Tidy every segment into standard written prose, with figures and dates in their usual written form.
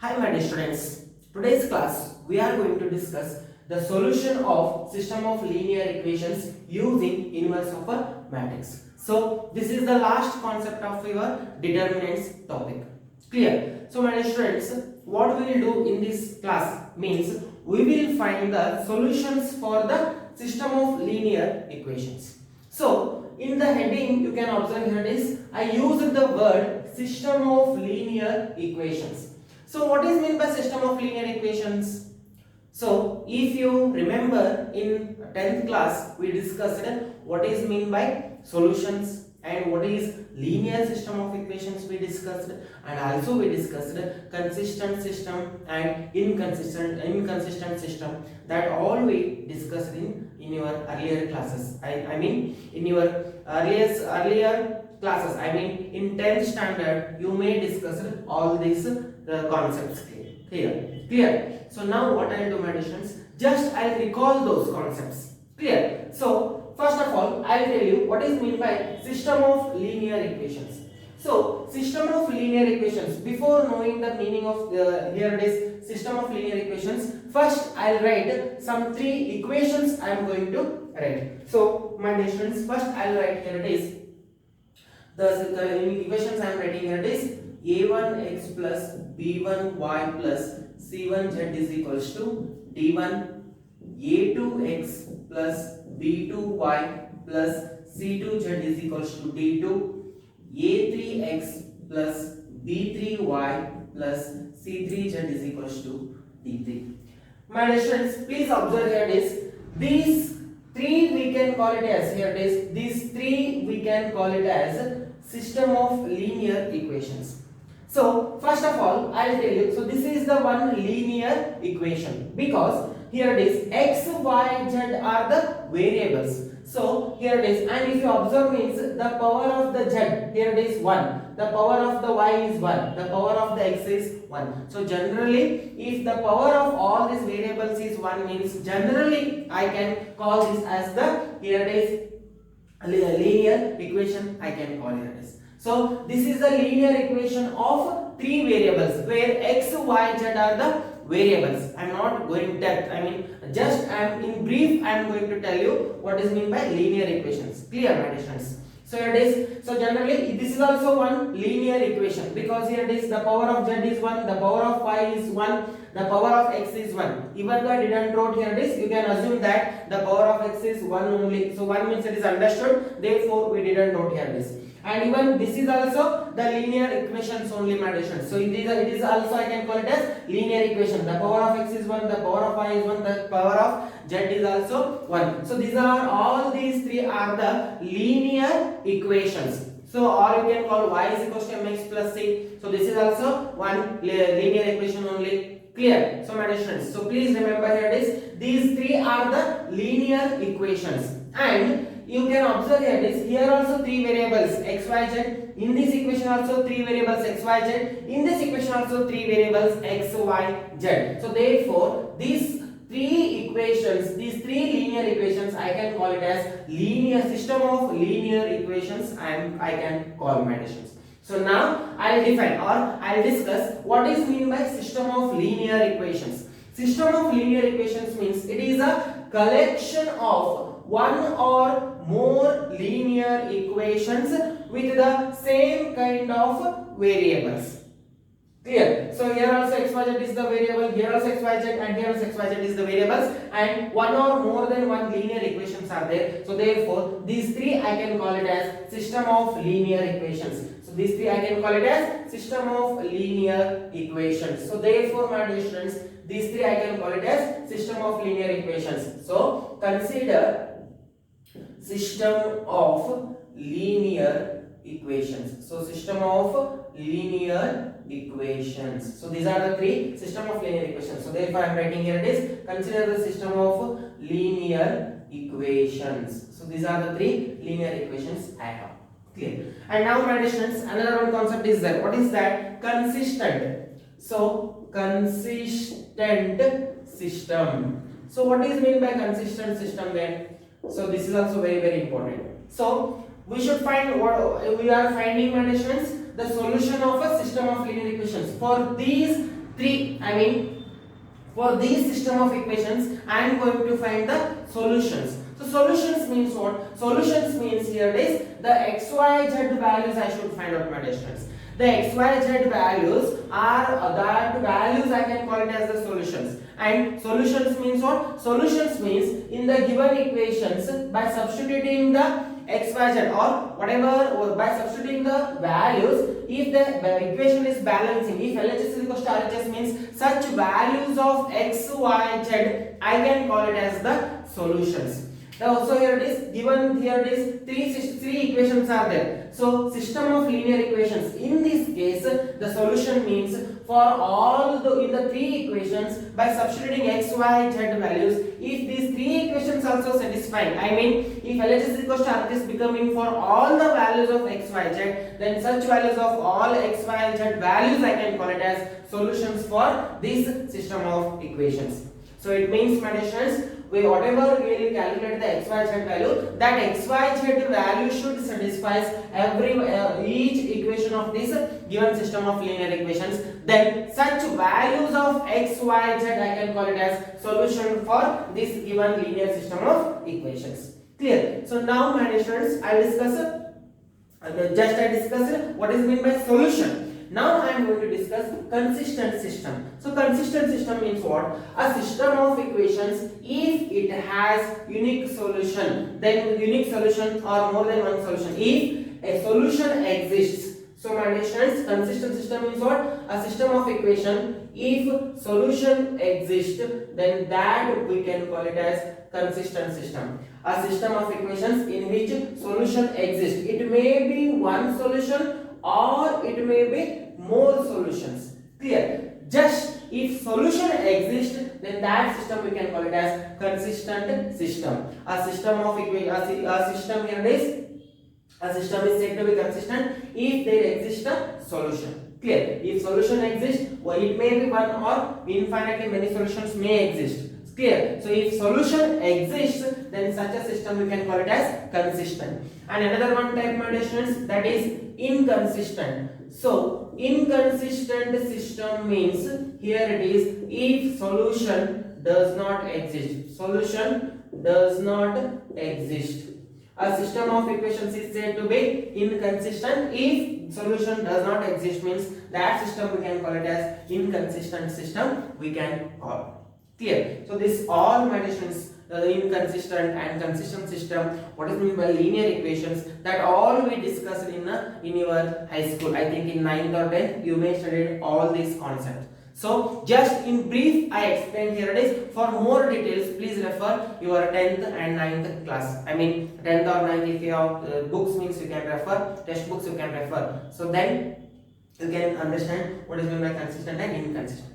Hi my dear students, today's class we are going to discuss the solution of system of linear equations using inverse of a matrix. So this is the last concept of your determinants topic. Clear? So my dear students, what we will do in this class means we will find the solutions for the system of linear equations. So in the heading you can observe here it is I used the word system of linear equations. So what is meant by system of linear equations? So if you remember in 10th class we discussed what is meant by solutions and what is linear system of equations we discussed, and also we discussed consistent system and inconsistent system. That all we discussed in your earlier classes. I mean in your earlier classes. I mean in 10th standard you may discuss all these concepts clear. So now what I will do my students, just I will recall those concepts. Clear? So first of all I will tell you what is meant by system of linear equations. So system of linear equations, before knowing the meaning of here it is system of linear equations, first I will write some three equations I am going to write. So my dear students, first I will write here it is the equations I am writing here it is a1x plus b1y plus c1z is equals to d1 a2x plus b2y plus c2z is equals to d2 a3x plus b3y plus c3z is equals to d3. My dear students, please observe here it is these three we can call it as here it is these three we can call it as system of linear equations. So first of all I will tell you, so this is the one linear equation because here it is x, y, z are the variables. So here it is, and if you observe means the power of the z here it is 1, the power of the y is 1, the power of the x is 1. So generally if the power of all these variables is 1 means generally I can call this as the here it is linear equation I can call it as. So this is the linear equation of three variables where x, y, z are the variables. I am not going depth, I mean just I am in brief I am going to tell you what is meant by linear equations. Clear my dear students? So here it is, so generally this is also one linear equation because here it is the power of z is 1, the power of y is 1, the power of x is 1. Even though I didn't wrote here it is, you can assume that the power of x is 1 only. So 1 means it is understood, therefore we didn't wrote here this. And even this is also the linear equations only my dear students. So it is also I can call it as linear equation. The power of x is 1, the power of y is 1, the power of z is also 1. So these are all these three are the linear equations. So or you can call y is equals to mx plus c. So this is also one linear equation only. Clear? So my dear students, so please remember here it is these three are the linear equations, and you can observe here it is here also three variables x, y, z. In this equation also three variables x, y, z. In this equation also three variables x, y, z. So therefore these three equations, these three linear equations I can call it as linear system of linear equations and I can call my decisions. So now I will define or I will discuss what is mean by system of linear equations. System of linear equations means it is a collection of one or more linear equations with the same kind of variables. Clear? So here also xyz is the variable, here also xyz, and here also xyz is the variables, and one or more than one linear equations are there. So therefore these three I can call it as system of linear equations. So these three I can call it as system of linear equations. So therefore my dear students, these three I can call it as system of linear equations. So consider system of linear equations. So system of linear equations. So these are the three system of linear equations. So therefore I am writing here it is consider the system of linear equations. So these are the three linear equations I have. Clear? And now my dear students, another one concept is there. What is that? Consistent. So consistent system. So what is meant by consistent system then? So this is also very important. So we should find what we are finding, my dear students, the solution of a system of linear equations for these three, I mean for this system of equations I am going to find the solutions. So solutions means what? Solutions means here it is the xyz values I should find out, my dear students. The xyz values are that values I can call it as the solutions. And solutions means what? Solutions means in the given equations by substituting the xyz or whatever, or by substituting the values, if the equation is balancing, if LHS is equal to RHS means such values of xyz I can call it as the solutions. Now so here it is given, here it is three equations are there. So system of linear equations, in this case the solution means for all the in the three equations by substituting x, y, z values, if these three equations also satisfying, I mean if LHS is equal to RHS becoming for all the values of x, y, z, then such values of all x, y, z values I can call it as solutions for this system of equations. So it means, my dear students, we whatever we will calculate the xyz value, that xyz value should satisfy every each equation of this given system of linear equations. Then such values of xyz I can call it as solution for this given linear system of equations. Clear? So now, my dear students, I discussed what is meant by solution. Now I am going to discuss consistent system. So consistent system means what? A system of equations if it has unique solution, then unique solution or more than one solution. If a solution exists. So my dear students, consistent system means what? A system of equation if solution exists, then that we can call it as consistent system. A system of equations in which solution exists. It may be one solution or it may be more solutions. Clear? Just if solution exists, then that system we can call it as consistent system. A system of a system here is a system is said to be consistent if there exists a solution. Clear? If solution exists, well, it may be one or infinitely many solutions may exist. Clear? So if solution exists, then such a system we can call it as consistent. And another one type, my dear students, that is inconsistent. So inconsistent system means here it is if solution does not exist. Solution does not exist. A system of equations is said to be inconsistent if solution does not exist, means that system we can call it as inconsistent system we can call. Clear? So this all, my dear students, the inconsistent and consistent system, what is meant by linear equations, that all we discussed in your high school. I think in 9th or 10th you may studied all these concepts. So just in brief I explained here it is. For more details please refer your 10th and 9th class. I mean 10th or 9th, if you have books means you can refer, textbooks you can refer. So then you can understand what is meant by consistent and inconsistent.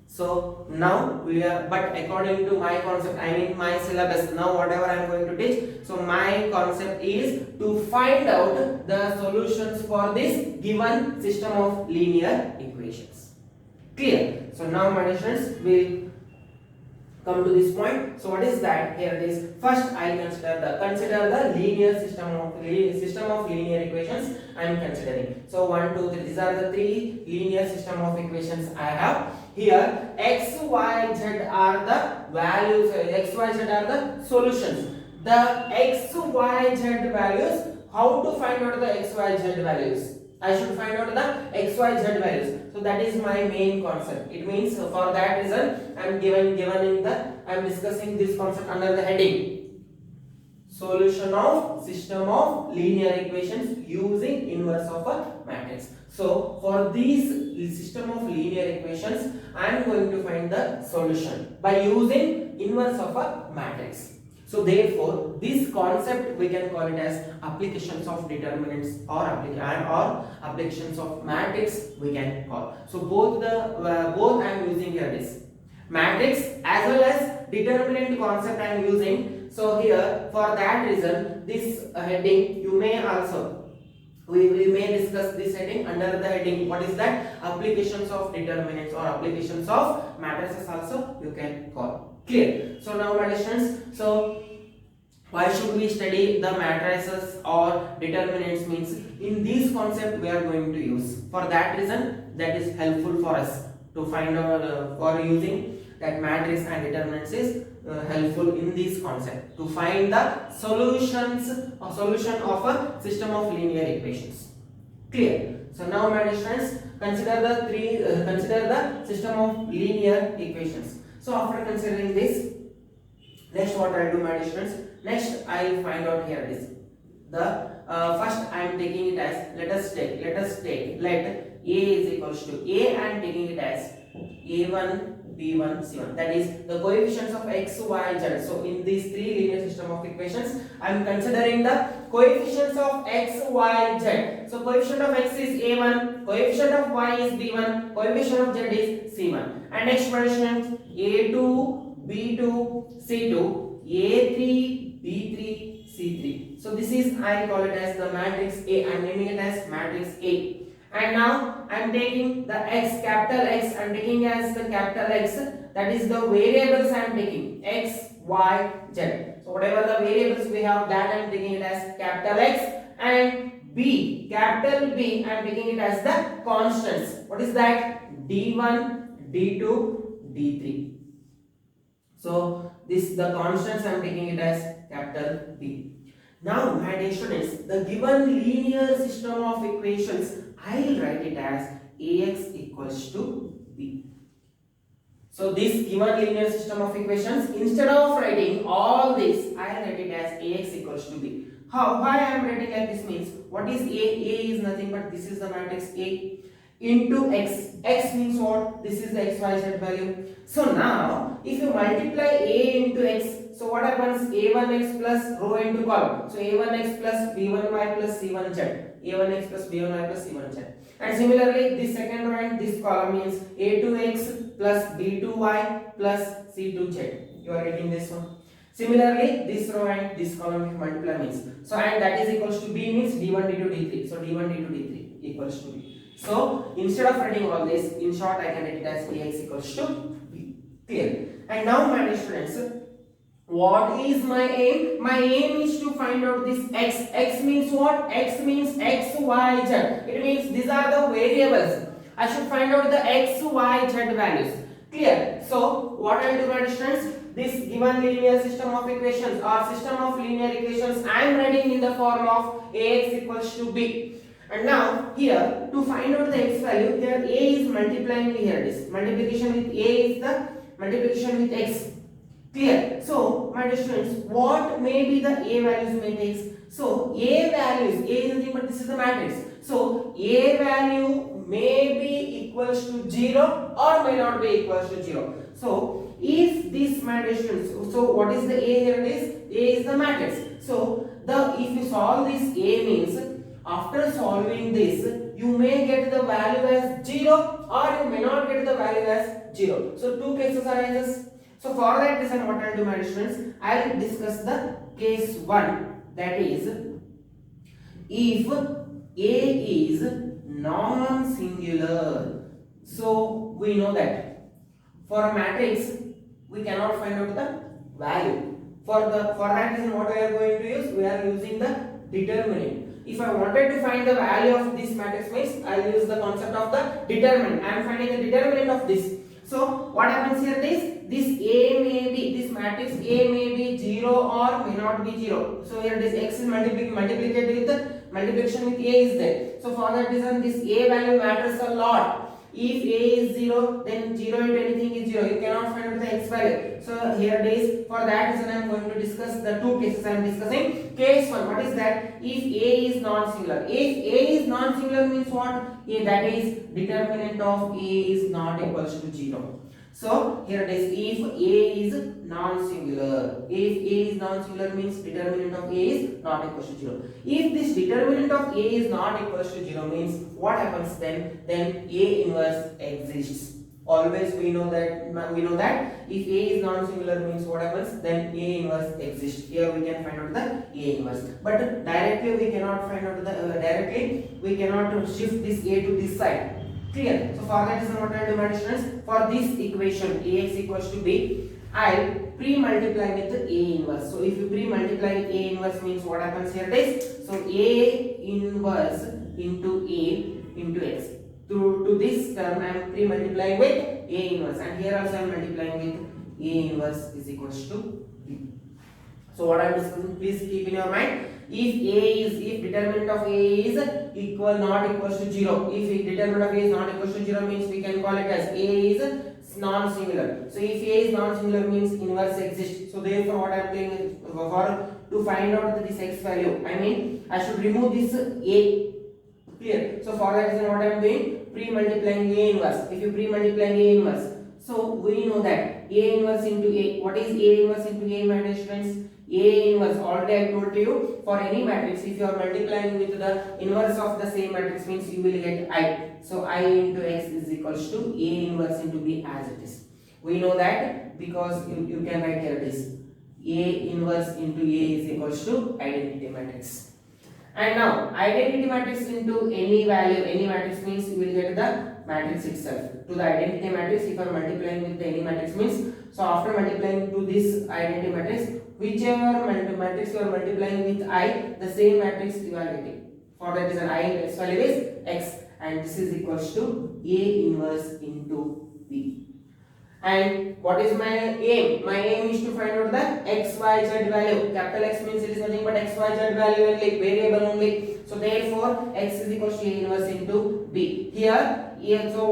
So now we are, but according to my concept, I mean my syllabus, now whatever I am going to teach, so my concept is to find out the solutions for this given system of linear equations. Clear? So now, my dear students, we come to this point. So what is that? Here it is. First I will consider the linear system of linear equations I am considering. So 1, 2, 3. These are the three linear system of equations I have. Here x, y, z are the values. X, y, z are the solutions. The x, y, z values. How to find out the x, y, z values? I should find out the x, y, z values. So that is my main concept. It means for that reason I am I am discussing this concept under the heading solution of system of linear equations using inverse of a matrix. So for these system of linear equations I am going to find the solution by using inverse of a matrix. So therefore this concept we can call it as applications of determinants or applications of matrix we can call. So both I am using here this matrix as well as determinant concept I am using. So here for that reason this heading you may also we may discuss this heading under the heading what is that applications of determinants or applications of matrices also you can call. Clear? So now, my dear students, so why should we study the matrices or determinants means in this concept we are going to use. For that reason that is helpful for us. to find out for using that matrix and determinants is helpful in this concept to find the solutions or solution of a system of linear equations. Clear? So now my dear friends, consider the system of linear equations. So after considering this, next what I'll do my dear friends, next I'll find out here this. The first I am taking it as let A is equals to A, I am taking it as A1 B1 C1, that is the coefficients of x, y, z. So in these three linear system of equations I am considering the coefficients of x, y, z. So coefficient of x is A1, coefficient of y is B1, coefficient of z is C1, and next coefficient A2 B2 C2, A3 B3 C3. So this is, I call it as the matrix A. I am naming it as matrix A. And now I am taking the x, capital X, I am taking as the capital X, that is the variables I am taking x, y, z. So whatever the variables we have, that I am taking it as capital X, and B, capital B, I am taking it as the constants. What is that? D1, D2, D3. So this the constants I am taking it as capital B. Now my dear students, the given linear system of equations, I will write it as Ax equals to B. So this given linear system of equations, instead of writing all this, I will write it as Ax equals to B. How? Why I am writing like this means, what is A? A is nothing but this is the matrix A into x. X means what? This is the xyz value. So now if you multiply A into x, so what happens? A1x plus row into column. So A1x plus B1y plus C1z. A1x plus B1y plus C1z. And similarly, this second row and this column means A2x plus B2y plus C2z. You are getting this one. Similarly, this row and this column if multiply means. So and that is equals to B means D1, D2, D3. So D1, D2, D3 equals to B. So instead of writing all this, in short I can write it as Ax equals to B. Clear? And now my dear students, what is my aim? My aim is to find out this x. X means what? X means x, y, z. It means these are the variables. I should find out the x, y, z values. Clear? So what I will do my dear students, this given linear system of equations or system of linear equations I am writing in the form of Ax equals to B. And now here to find out the x value, here A is multiplying me here this. Multiplication with A is the multiplication with x. Clear? So my dear students, what may be the A values matrix? So A values, A is nothing but this is the matrix. So A value may be equals to 0 or may not be equals to 0. So if this matrix, so what is the A here is? A is the matrix. So the if you solve this A means, after solving this, you may get the value as 0 or you may not get the value as 0. So two cases arises. So for that reason, what I will do my students, I will discuss the case 1, that is if A is non-singular. So we know that for a matrix we cannot find out the value. For that reason, what we are going to use? We are using the determinant. If I wanted to find the value of this matrix means I will use the concept of the determinant. I am finding the determinant of this. So what happens here is this A may be, this matrix A may be 0 or may not be 0. So here this x is multiplied with the multiplication with A is there. So for that reason this A value matters a lot. If A is 0, then 0 into anything is 0. You cannot find out the x value. So here it is. For that reason I am going to discuss the two cases I am discussing. Case 1, what is that? If A is non-singular. If A is non-singular means what? That is determinant of A is not equals to 0. So here it is, if A is non-singular. If A is non-singular means determinant of A is not equals to 0. If this determinant of A is not equals to 0 means what happens then? Then A inverse exists. Always we know that if A is non-singular means what happens? Then A inverse exists. Here we can find out the A inverse. But directly we cannot find out the we cannot shift this A to this side. Clear? So for that reason, what I will do my students, for this equation Ax equals to B, I will pre-multiply with the A inverse. So if you pre-multiply with A inverse means what happens here is, so A inverse into A into x. to this term I am pre-multiplying with A inverse, and here also I am multiplying with A inverse is equals to B. So what I am discussing, please keep in your mind. If determinant of A is equal not equals to 0, if determinant of A is not equals to 0 means we can call it as A is non-singular. So if A is non-singular means inverse exists. So therefore what I am doing is to find out this x value, I mean I should remove this A. Clear? So for that reason what I am doing, pre-multiplying A inverse. If you pre-multiply A inverse, so we know that A inverse into A. What is A inverse into A, my dear students? A inverse, already I told you, for any matrix if you are multiplying with the inverse of the same matrix means you will get I. So I into x is equals to A inverse into B as it is. We know that because you can write here this A inverse into A is equals to identity matrix. And now identity matrix into any value, any matrix means you will get the matrix itself. To the identity matrix, if you are multiplying with any matrix means, so after multiplying to this identity matrix, whichever matrix you are multiplying with I, the same matrix you are getting. For that reason I x value is x, and this is equals to A inverse into B. And what is my aim? My aim is to find out the x, y, z value. Capital X means it is nothing but x, y, z value only, variable only. So therefore x is equals to A inverse into B. Here, so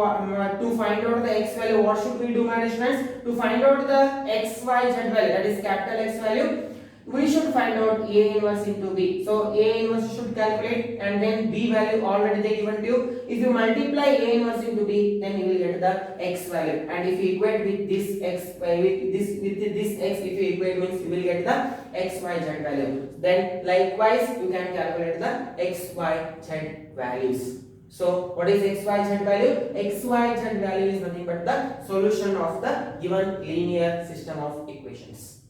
to find out the x value, what should we do, my dear friends? To find out the x, y, z value, that is capital X value, we should find out A inverse into B. So A inverse should calculate, and then B value already they given to you. If you multiply A inverse into B, then you will get the x value. And if you equate with this x with this x, if you equate means you will get the x, y, z value. Then likewise you can calculate the x, y, z values. So what is x, y, z value? X, y, z value is nothing but the solution of the given linear system of equations.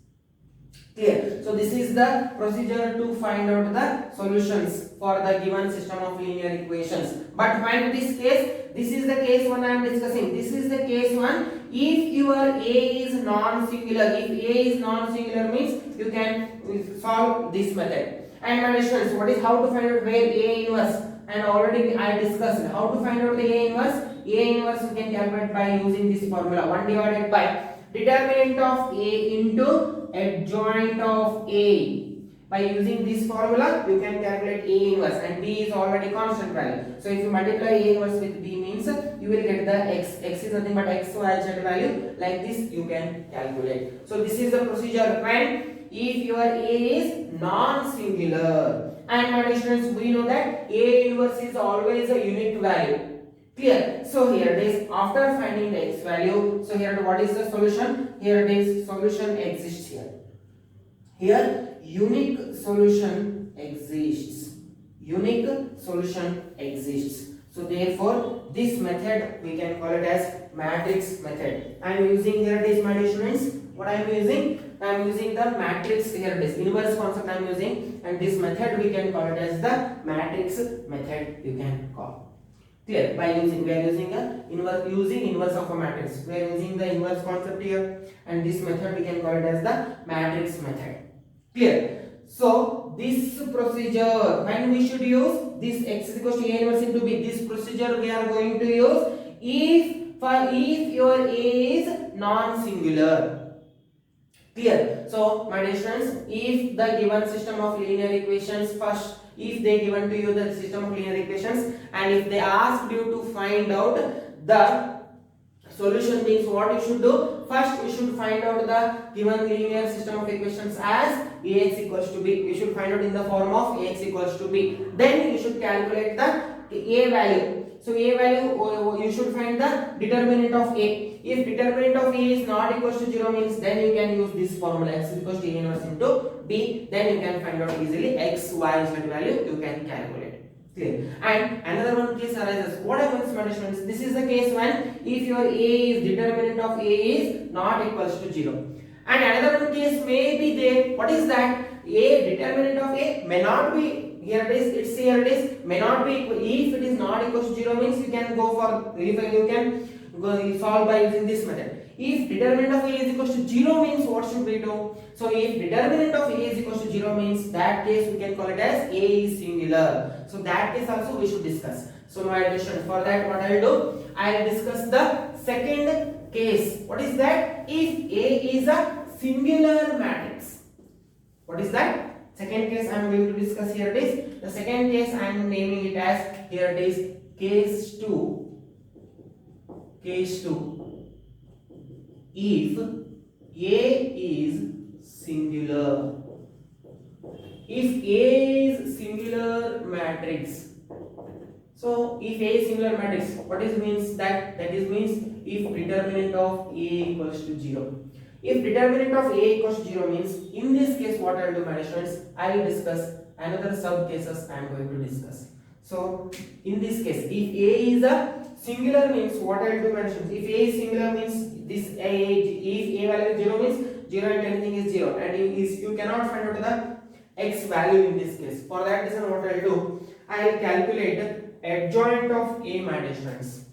Clear? So this is the procedure to find out the solutions for the given system of linear equations. But find this case, this is the case one I am discussing. This is the case one. If your A is non-singular, if A is non-singular means you can solve this method. And my students, what is how to find out where A inverse? And already I discussed how to find out the A inverse. A inverse you can calculate by using this formula, 1 divided by determinant of A into adjoint of A. By using this formula you can calculate A inverse, and B is already constant value. So if you multiply A inverse with B means you will get the x. X is nothing but x, y, z value. Like this you can calculate. So this is the procedure when if your A is non-singular. And my dear students, we know that A inverse is always a unique value. Clear? So here it is, after finding the x value, so here what is the solution? Here it is, solution exists here. Here unique solution exists. Unique solution exists. So therefore this method we can call it as matrix method. I am using here it is, my dear students. What I am using? I am using the matrix, here it is, inverse concept I am using, and this method we can call it as the matrix method you can call. Clear? By using, we are using a inverse of a matrix. We are using the inverse concept here, and this method we can call it as the matrix method. Clear? So this procedure, when we should use this x is equals to A inverse into B, this procedure we are going to use if your A is non-singular. Clear? So my dear students, if the given system of linear equations, first if they given to you the system of linear equations and if they asked you to find out the solution, means what you should do? First you should find out the given linear system of equations as Ax equals to B. You should find out in the form of Ax equals to B. Then you should calculate the A value. So A value, you should find the determinant of A. If determinant of A is not equals to 0 means then you can use this formula x is equals to A inverse into B. Then you can find out easily x, y, z value you can calculate. Clear? And another one case arises. What happens, my students? This is the case when if your A is determinant of A is not equals to 0. And another one case may be there. What is that? A determinant of A may not be. Here it is, it's here it is, may not be equal. If it is not equal to 0 means you can go for, if you can go solve by using this method. If determinant of A is equal to 0 means what should we do? So if determinant of A is equal to 0 means that case we can call it as A is singular. So that case also we should discuss. So my dear students, for that what I will do, I will discuss the second case. What is that? If A is a singular matrix. What is that? Second case I am going to discuss here. It is the second case I am naming it as, here it is case 2. Case 2. If A is singular. If A is singular matrix. So if A is singular matrix, what is means that? That is means if determinant of A equals to 0. If determinant of A equals to 0 means, in this case what I will do, my students, I will discuss another sub cases I am going to discuss. So in this case, if A is a singular means, what I will do, my students, if A is singular means this A, if A value is 0 means 0 and anything is 0, and you cannot find out the x value in this case. For that reason what I will do, I will calculate adjoint of A, my dear students.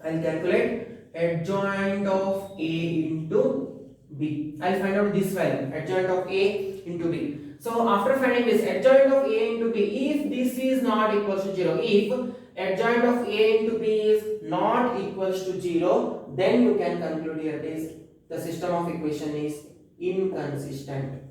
I will calculate adjoint of A into B. I will find out this value, adjoint of A into B. So after finding this adjoint of A into B, if this is not equals to 0, if adjoint of A into B is not equals to 0, then you can conclude here this, the system of equation is inconsistent.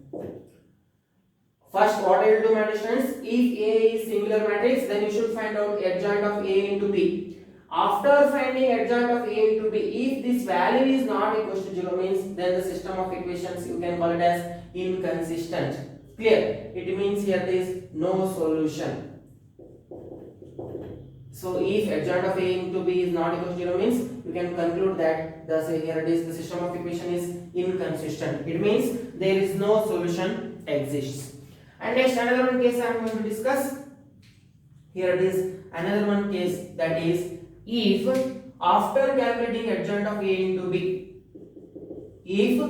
First, what I will do, my students, if A is singular matrix, then you should find out adjoint of A into B. After finding adjoint of A into B, if this value is not equal to 0 means, then the system of equations you can call it as inconsistent. Clear? It means here there is no solution. So if adjoint of A into B is not equal to 0 means, you can conclude that here it is, the system of equation is inconsistent. It means there is no solution exists. And next another one case I am going to discuss. Here it is another one case, that is if after calculating adjoint of A into B, if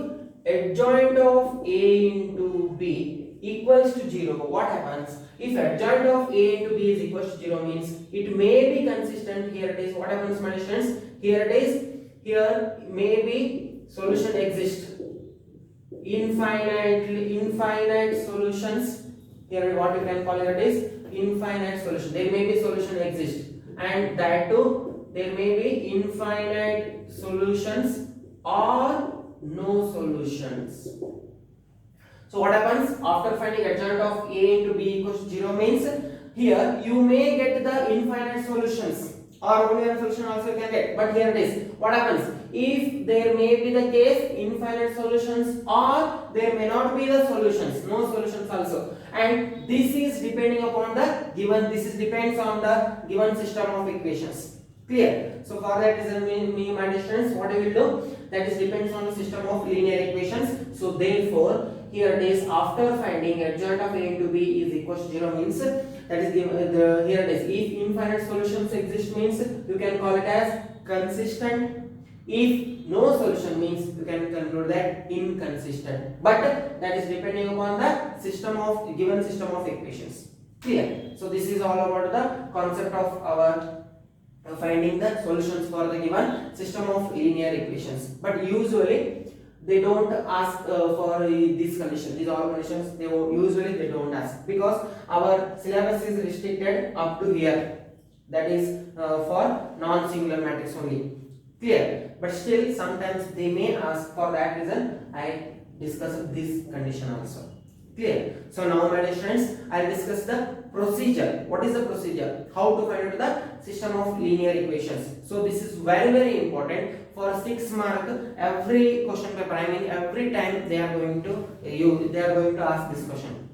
adjoint of A into B equals to 0, what happens? If adjoint of A into B is equals to 0 means it may be consistent. Here it is, what happens, my students? Here it is, here maybe solution exists. Infinite solutions. Here what you can call it is infinite solution. There may be solution exist, and that too there may be infinite solutions or no solutions. So what happens after finding adjoint of A into B equals to 0 means, here you may get the infinite solutions or only one solution also you can get. But here it is, what happens if there may be the case infinite solutions or there may not be the solutions, no solutions also, and this is depending upon the given, this is depends on the given system of equations. Clear? So for that reason, me my distance, what I will do, that is depends on the system of linear equations. So therefore here it is, after finding adjoint of A into B is equal to 0 means, that is here it is, if infinite solutions exist means you can call it as consistent. If no solution means you can conclude that inconsistent. But that is depending upon the system of given system of equations. Clear? So this is all about the concept of our finding the solutions for the given system of linear equations. But usually they don't ask for this condition. These all conditions they don't ask, because our syllabus is restricted up to here. That is for non-singular matrix only. Clear? But still sometimes they may ask. For that reason I discuss this condition also. Clear? So now my dear friends, I will discuss the procedure. What is the procedure? How to find out the system of linear equations. So this is very important. For 6 mark, every question paper, I mean every time they are going to ask this question.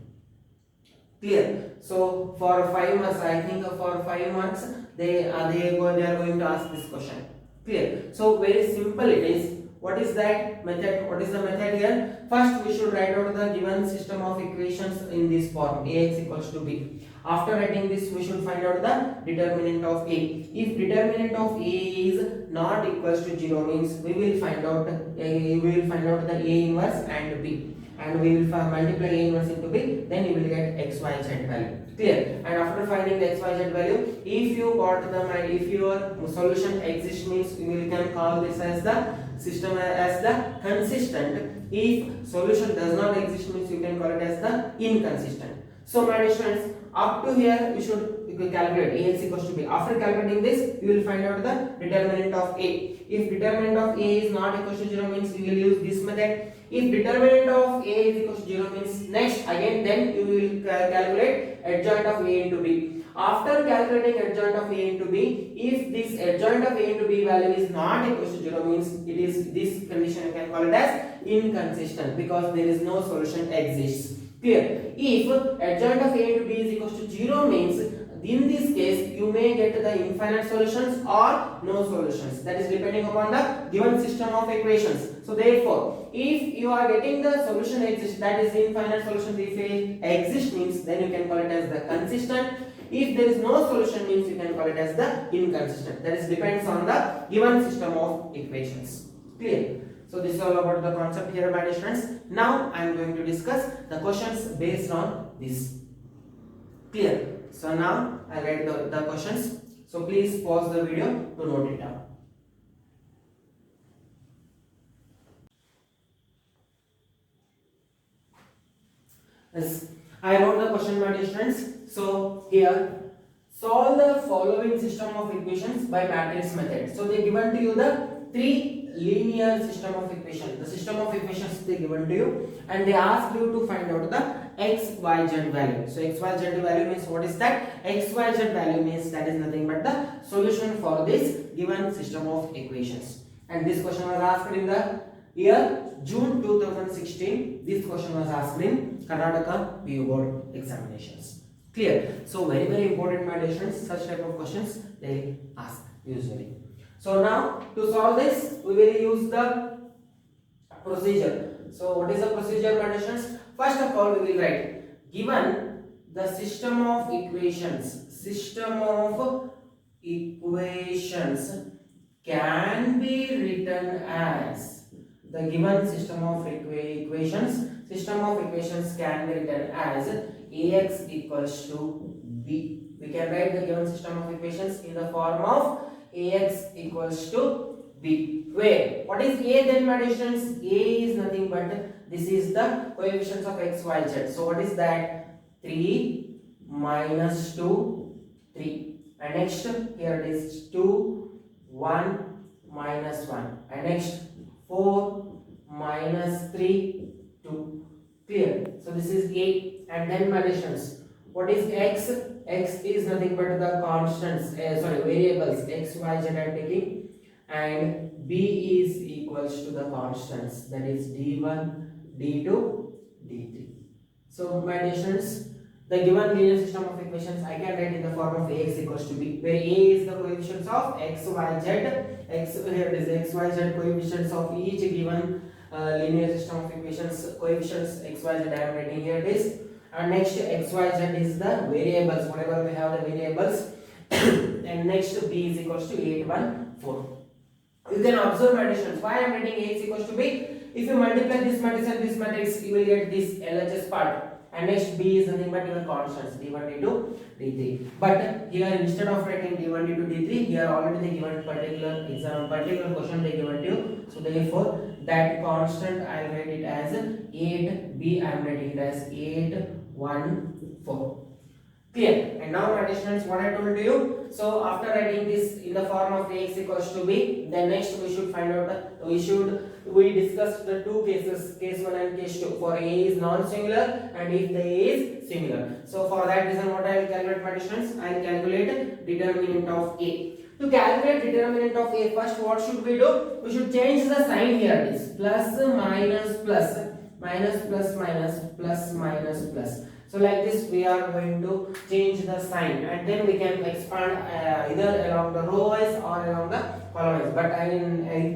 Clear? So for 5 marks, I think for 5 marks they are going to ask this question. Clear? So very simple it is. What is that method? What is the method here? First we should write out the given system of equations in this form, Ax equals to B. After writing this, we should find out the determinant of A. If determinant of A is not equals to 0 means we will find out the A inverse and B, and we will multiply A inverse into B, then you will get x, y, z value. Clear? And after finding the x, y, z value, if your solution exists means we can call this as the system as the consistent. If solution does not exist means you can call it as the inconsistent. So my dear students, up to here we should calculate Ax equals to b. After calculating this, we will find out the determinant of A. If determinant of A is not equal to 0 means we will use this method. If determinant of A is equal to 0 means next again then you will calculate adjoint of A into B. After calculating adjoint of A into B, if this adjoint of A into B value is not equal to 0 means it is this condition you can call it as inconsistent because there is no solution exists. Clear? If adjoint of A into B is equal to 0 means in this case you may get the infinite solutions or no solutions, that is depending upon the given system of equations. So therefore if you are getting the solution exist, that is infinite solutions if it exists means then you can call it as the consistent. If there is no solution means you can call it as the inconsistent, that is depends on the given system of equations. Clear? So this is all about the concept here my dear students. Now I am going to discuss the questions based on this. Clear? So now I write the questions. So please pause the video to note it down. Yes, I wrote the question my dear students. So here solve the following system of equations by matrix method. So they given to you the three linear system of equations. The system of equations they given to you and they ask you to find out the x, y, z value. So x, y, z value means what is that? X, y, z value means that is nothing but the solution for this given system of equations. And this question was asked in the year June 2016. This question was asked in Karnataka PU board examinations. Clear? So very important my dear students, such type of questions they ask usually. So now to solve this we will use the procedure. So what is the procedure my dear students? First of all we will write given the system of equations can be written as the given system of equations can be written as Ax equals to b. We can write the given system of equations in the form of Ax equals to b. Where what is A then my dear students? A is nothing but this is the coefficients of x, y, z. So what is that? 3 minus 2 3 and next here it is 2 1 minus 1 and next 4 minus 3 2. Clear? So this is A and then my dear students, what is x? X is nothing but the constants variables x, y, z I am taking and b is equals to the constants, that is d1 d2 d3. So my dear students, the given linear system of equations I can write in the form of Ax equals to b, where A is the coefficients of x, y, z. Here it is x, y, z coefficients of each given linear system of equations. Coefficients x, y, z I am writing here it is. And next x, y, z is the variables, whatever we have the variables. And next b is equals to 8 1 4. You can observe my additions. Why I am writing Ax equals to b? If you multiply this matrix and this matrix, you will get this LHS part. And next b is nothing but your constants d1 d2 d3. But here instead of writing d1 d2 d3, here already they given particular question they given to you. So therefore that constant I will write it as 8, b I am writing it as 8 1 4. Clear? And now my dear students, what I told you. So after writing this in the form of Ax equals to b, then next we should find out we discussed the two cases, case 1 and case 2. For A is non-singular and if the A is singular. So for that reason what I will calculate my dear students, I will calculate determinant of A. To calculate determinant of A, first what should we do? We should change the sign here. It is plus minus plus minus plus minus plus minus plus. So like this we are going to change the sign and then we can expand either along the row wise or along the column wise.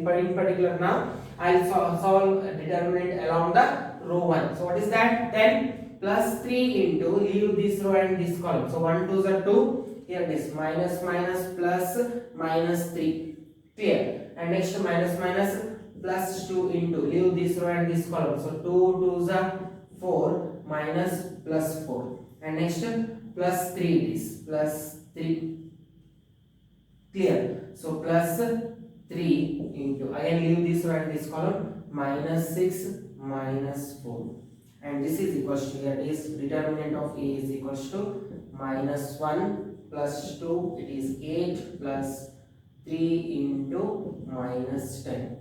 But in particular now I will solve determinant along the row 1. So what is that? Then plus 3 into, leave this row and this column. So 1 2s are 2. Here it is minus minus plus minus 3. Clear? And next minus minus plus 2 into, leave this row and this column. So 2 2s are 4 minus plus 4 and next plus 3 it is plus 3. Clear? So plus 3 into, again leave this row and this column, minus 6 minus 4 and this is equals to, here it is determinant of A is equals to minus 1 plus 2, it is 8 plus 3 into minus 10.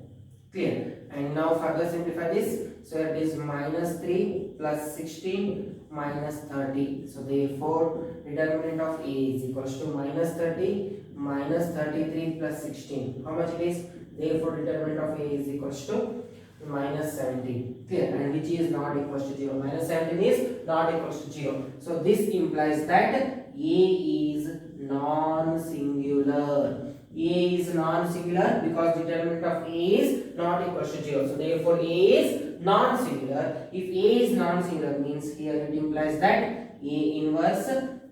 Clear? And now further simplify this. So it is minus 3 plus 16 minus 30. So therefore determinant of A is equals to minus 30 minus 33 plus 16. How much it is? Therefore determinant of A is equals to minus 17. Clear? And which is not equals to 0. Minus 17 is not equals to 0. So this implies that A is non-singular. A is non-singular because determinant of A is not equals to 0. So therefore A is non-singular. If A is non-singular means here it implies that A inverse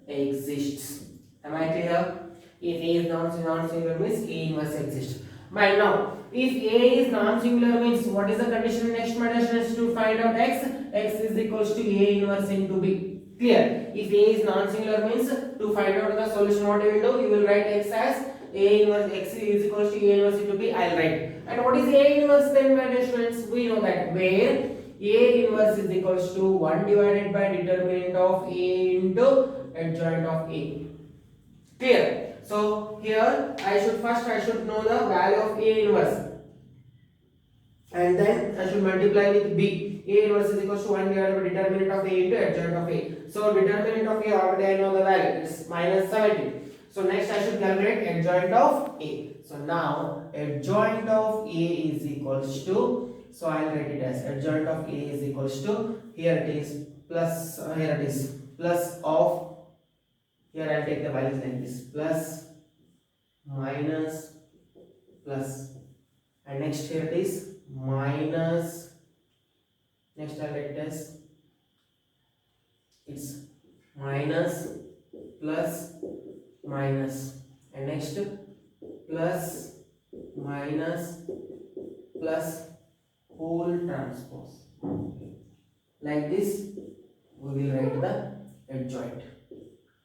exists. Am I clear? If A is non-singular means A inverse exists. But now, if A is non-singular means what is the condition next condition to find out x? X is equals to A inverse into B. Clear? If A is non-singular means to find out the solution, what you will do? You will write x as A inverse x is equals to A inverse into B. I'll write. And what is A inverse then, my dear students? We know that where A inverse is equals to 1 divided by determinant of A into adjoint of A. Clear? So here I should know the value of A inverse, and then I should multiply with B. A inverse is equals to 1 divided by determinant of A into adjoint of A. So determinant of A already I know the value, it's minus 17. So next I should calculate adjoint of A. So now adjoint of A is equals to, so I'll write it as adjoint of A is equals to, here it is plus, here it is plus of, here I'll take the values like this, plus, minus, plus, and next here it is minus, next I'll write it as, it's minus, plus, minus, and next plus, minus, plus, whole transpose. Like this we will write the adjoint.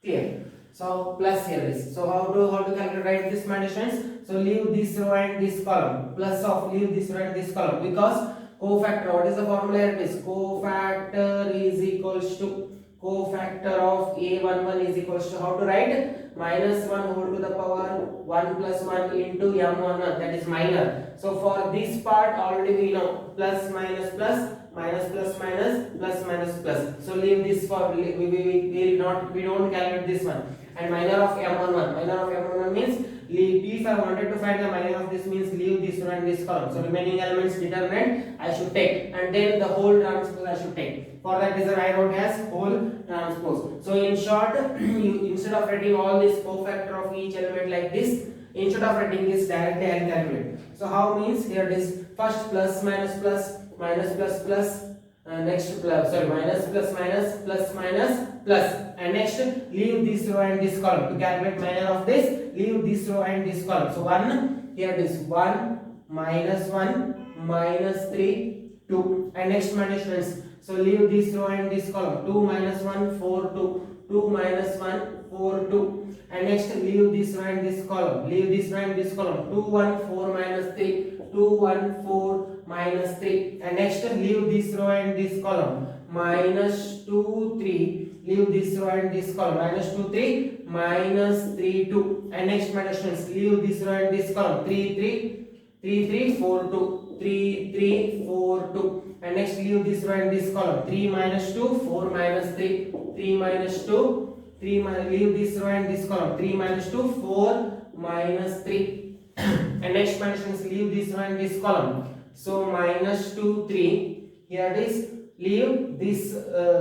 Clear? So plus here is. So how to calculate this, my friends? So leave this row and this column. Plus of leave this row and this column, because cofactor. What is the formula here? It is cofactor is equals to cofactor of A11 is equals to, how to write? Minus 1 whole to the power 1 plus 1 into M11, that is minor. So for this part already we know plus minus plus minus plus minus plus minus plus. So leave this for we don't calculate this one. And minor of M11 means leave. If I wanted to find the minor of this means leave this one and this column. So remaining elements determinant I should take, and then the whole transpose I should take. For that reason I wrote as whole transpose. So in short, instead of writing all this cofactor of each element like this, instead of writing this directly I will calculate. So how means, here it is first plus minus plus minus plus plus, next plus, minus plus minus plus minus plus, and next leave this row and this column. To calculate minor of this, leave this row and this column. So 1, here it is 1 minus 1 minus 3 2, and next minus. So leave this row and this column. 2 minus 1 4 2, 2 minus 1 4 2, and next leave this row and this column. Leave this row and this column. 2 1 4 minus 3, 2 1 4 minus 3, and next leave this row and this column. Minus 2 3, leave this row and this column. Minus 2 3 minus 3 2, and next minus leave this row and this column. 3 3 3 3 4 2, 3 3 4 2, and next leave this row and this column. 3 minus 2 4 minus 3, 3 minus 2 3 leave this row and this column. 3 minus 2 4 minus 3, and next minus leave this row and this column. So minus 2 3, here it is leave this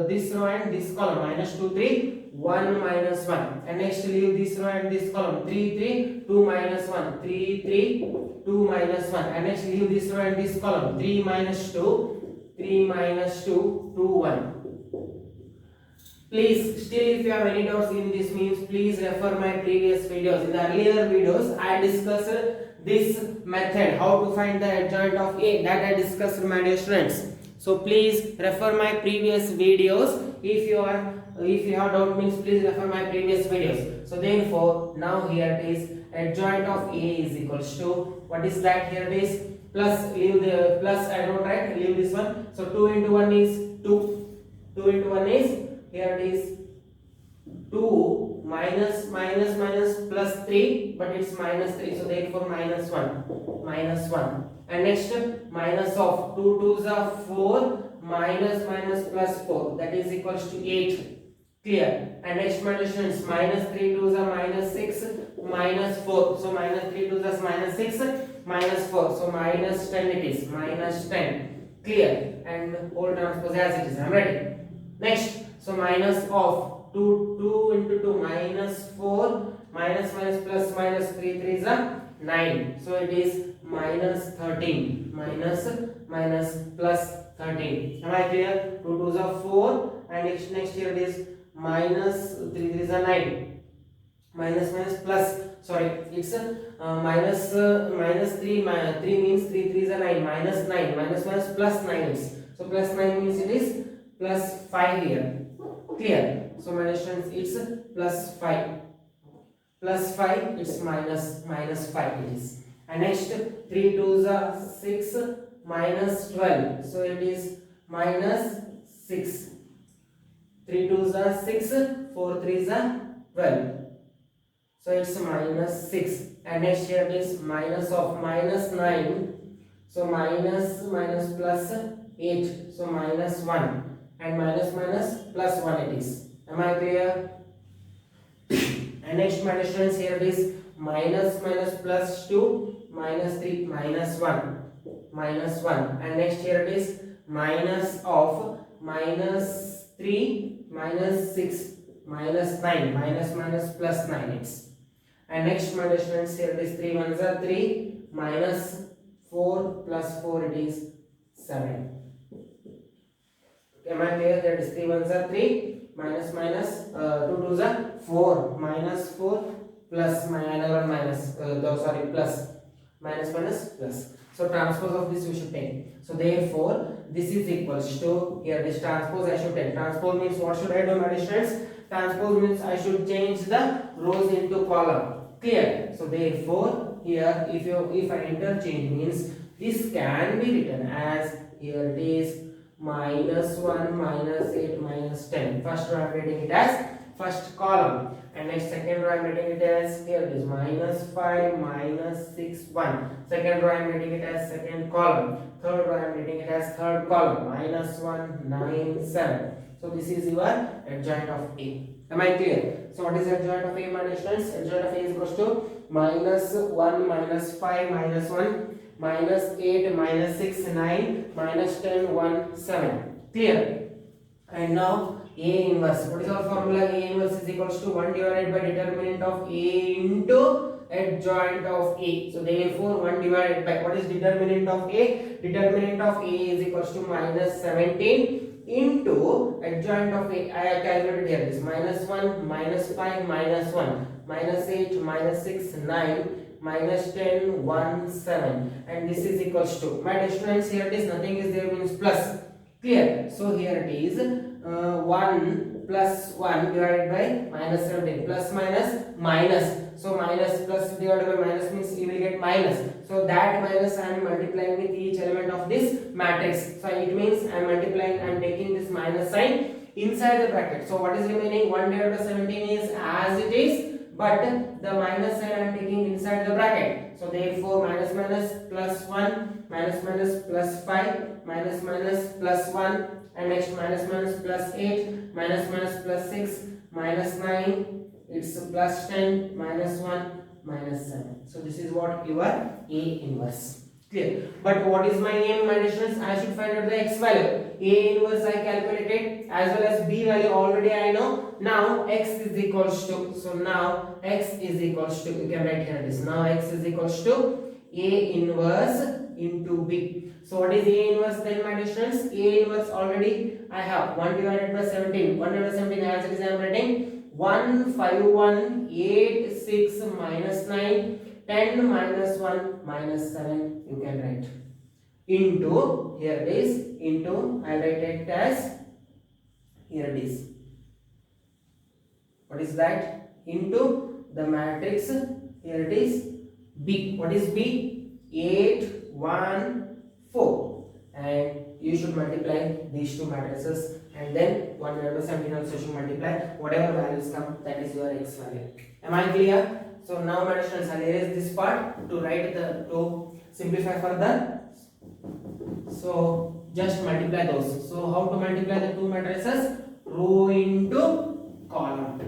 this row and this column. Minus 2 3 1 minus 1, and next leave this row and this column. 3 3 2 minus 1, 3 3 2 minus 1, and next leave this row and this column. 3 minus 2 3 minus 2 2 1. Please, still if you have any doubts in this means, please refer my previous videos. In the earlier videos I discussed this method, how to find the adjoint of A, that I discussed, my dear students. So please refer my previous videos. If you have doubt means please refer my previous videos. So therefore now here it is adjoint of A is equals to, what is that? Here it is plus, leave the plus, I don't write, leave this one. So 2 into 1 is 2, 2 into 1 is, here it is 2 minus plus 3, but it's minus 3, so therefore minus 1. And next minus of 2 2s are 4, minus plus 4, that is equals to 8. Clear. And next my difference, minus 3 2s are minus 6, minus 4, so minus 3 2s are minus 6, minus 4, so minus 10 it is, minus 10. Clear. And whole transpose as it is. I'm ready. Next, so minus of 2 into 2 minus 4, minus plus minus 3 3s are 9, so it is minus 13, minus plus 13. Am I clear? 2 2s are 4, and next here it is minus 3 3s are 9, minus plus, sorry, it's minus 3 means 3 3s are 9, minus 9, minus plus 9 is, so plus 9 means it is plus 5 here. Clear. So my difference it's plus 5, it's minus 5 it is. And next 3 2s are 6, minus 12, so it is minus 6. 3 2s are 6, 4 3s are 12, so it's minus 6. And next here it is minus of minus 9, so minus plus 8, so minus 1, and minus plus 1 it is. Am I clear? And next my difference here it is minus plus 2, minus 3, minus 1, and next here it is minus of minus 3, minus 6, minus 9, minus plus 9 it's. And next my difference here it is 3 1s are 3, minus 4 plus 4 it is 7. Am I clear? That is 3 1s are 3, minus 2 2s are 4, minus 4 plus another minus plus, minus plus. So transpose of this we should take. So therefore this is equals to, here this transpose I should take. Transpose means what should I do, my students? Transpose means I should change the rows into column. Clear. So therefore here if I interchange means this can be written as, here it is minus 1, minus 8, minus 10. First row I am writing it as first column, and next second row I am writing it as, here it is minus 5, minus 6, 1. Second row I am writing it as second column. Third row I am writing it as third column, minus 1, 9, 7. So this is your adjoint of A. Am I clear? So what is adjoint of A, my students? Adjoint of A is equals to minus 1, minus 5, minus 1, minus 8, minus 6, 9, minus 10, 1, 7. Clear? And now A inverse. What is our formula? A inverse is equals to 1 divided by determinant of A into adjoint of A. So therefore 1 divided by, what is determinant of A? Determinant of A is equals to minus 17 into adjoint of A. I have calculated here this minus 1, minus 5, minus 1, minus 8, minus 6, 9, minus 10, 1, 7, and this is equals to, my students, here it is nothing is there means plus. Clear? So here it is 1 plus 1 divided by minus 17, plus minus, so minus plus divided by minus means you will get minus, so that minus I am multiplying with each element of this matrix, so it means I am multiplying, I am taking this minus sign inside the bracket. So what is remaining? 1 divided by 17 is as it is, but the minus sign I am taking inside the bracket. So therefore minus plus 1, minus plus 5, minus plus 1, and next minus plus 8, minus plus 6, minus 9, it's plus 10, minus 1, minus 7. So this is what your A inverse. Clear? But what is my aim, my difference? I should find out the x value. A inverse I calculated, as well as B value already I know. Now x is equals to, so now x is equals to, you can write here this. Now x is equals to A inverse into B. So what is A inverse then, my difference? A inverse already I have 1 divided by 17. 1 divided by 17 as it is I am writing 1, 5, 1, 8, 6, minus 9, 10, minus 1, minus 7 you can write. Into, here it is, into, I will write it as, here it is. What is that? Into the matrix, here it is, B. What is B? 8, 1, 4. And you should multiply these two matrices and then 1 divided by 17 also should multiply. Whatever values come, that is your x value. Am I clear? So now my students, I'll erase this part to simplify further. So just multiply those. So how to multiply the two matrices? Row into column.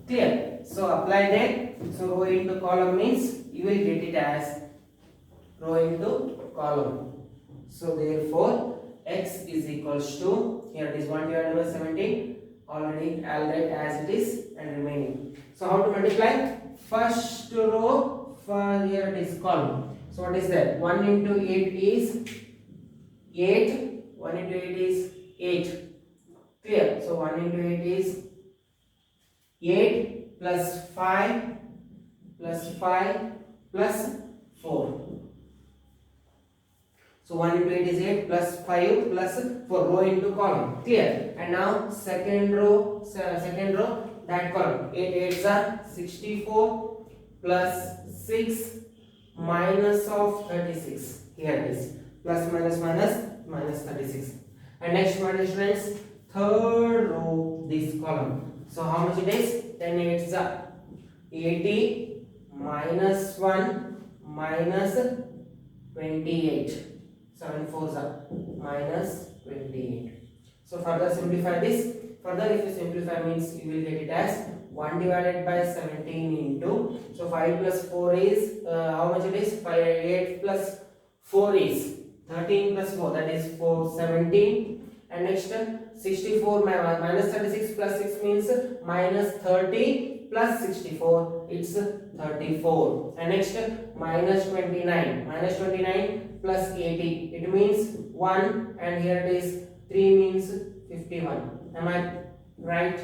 Clear? So apply that. So row into column means you will get it as row into column. So therefore x is equals to, here it is 1 divided by 17. Already I'll write as it is and remaining. So how to multiply? First row, for here it is column. So what is that? 1 into 8 is 8. 1 into 8 is 8. Clear? So 1 into 8 is 8 plus 5 plus 5 plus 4. So 1 into 8 is 8 plus 5 plus 4, row into column. Clear? And now second row, that column. 8 8s are 64 plus 6 minus of 36. Here it is. Plus minus 36. And next one is students, third row, this column. So how much it is? 10 8s are 80 minus 1 minus 28. 7 4s are minus 28. So further simplify this. Further if you simplify means you will get it as 1 divided by 17 into, so 5 plus 4 is how much it is? 8 plus 4 is 13 plus 4, that is 17. And next 64 minus 36 plus 6 means minus 30 plus 64, it's 34. And next minus 29 plus 80, it means 1, and here it is 3 means 51. Am I right?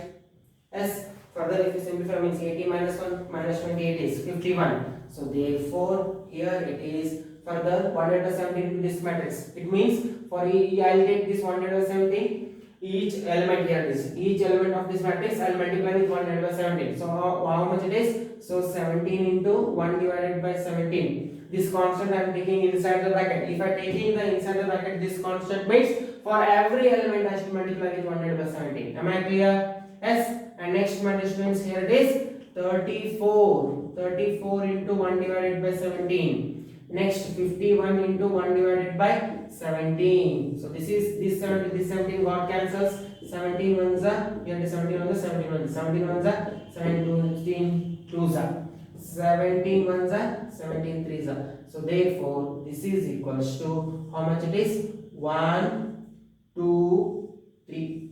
Yes. Further if you simplify means 80 minus 1 minus 28 is 51. So therefore here it is further 1 divided by 17 into this matrix. It means for I will take this 1 divided by 17, each element here it is. Each element of this matrix I will multiply with 1 divided by 17. So how much it is? So 17 into 1 divided by 17. This constant I am taking inside the bracket. If I taking the inside the bracket, this constant means for every element I should multiply with 1 divided by 17. Am I clear? Yes. And next my students, here it is 34. 34 into 1 divided by 17. Next 51 into 1 divided by 17. So this 17 got cancels. 17 ones are, here it is 17 ones are 17 ones. 17 ones are 17 twos are. 17 ones are 17 threes are. So therefore this is equals to how much it is? 1 2 3.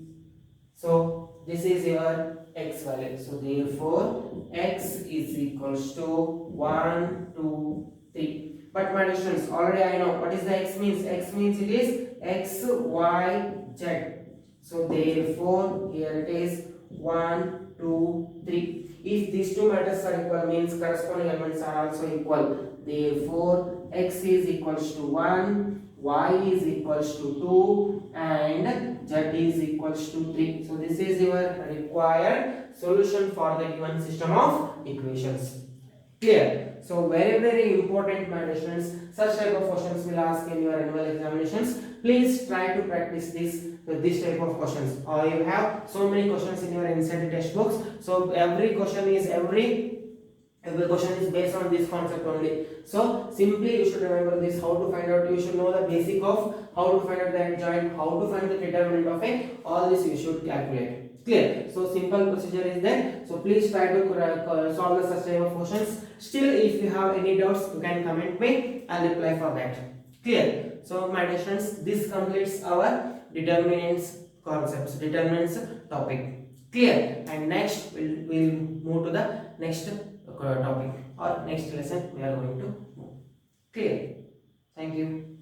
So this is your x value. So therefore x is equals to 1 2 3. But my students, already I know what is the x means. X means it is x y z. So therefore here it is 1 2 3. If these two matrices are equal means corresponding elements are also equal. Therefore x is equals to 1, y is equals to 2 and z is equals to 3. So this is your required solution for the given system of equations. Clear? So very important, my students. Such type of questions will ask in your annual examinations. Please try to practice this type of questions. You have so many questions in your NCERT textbooks. So every question is based on this concept only. So simply you should remember this, how to find out. You should know the basic of how to find out the adjoint, how to find the determinant of a. All this you should calculate. Clear? So simple procedure is there. So please try to solve the such type of questions. Still, if you have any doubts, you can comment me. I'll reply for that. Clear? So my dear students, this completes our determinants concepts, determinants topic. Clear? And next we'll move to the next topic or next lesson we are going to move. Clear? Thank you.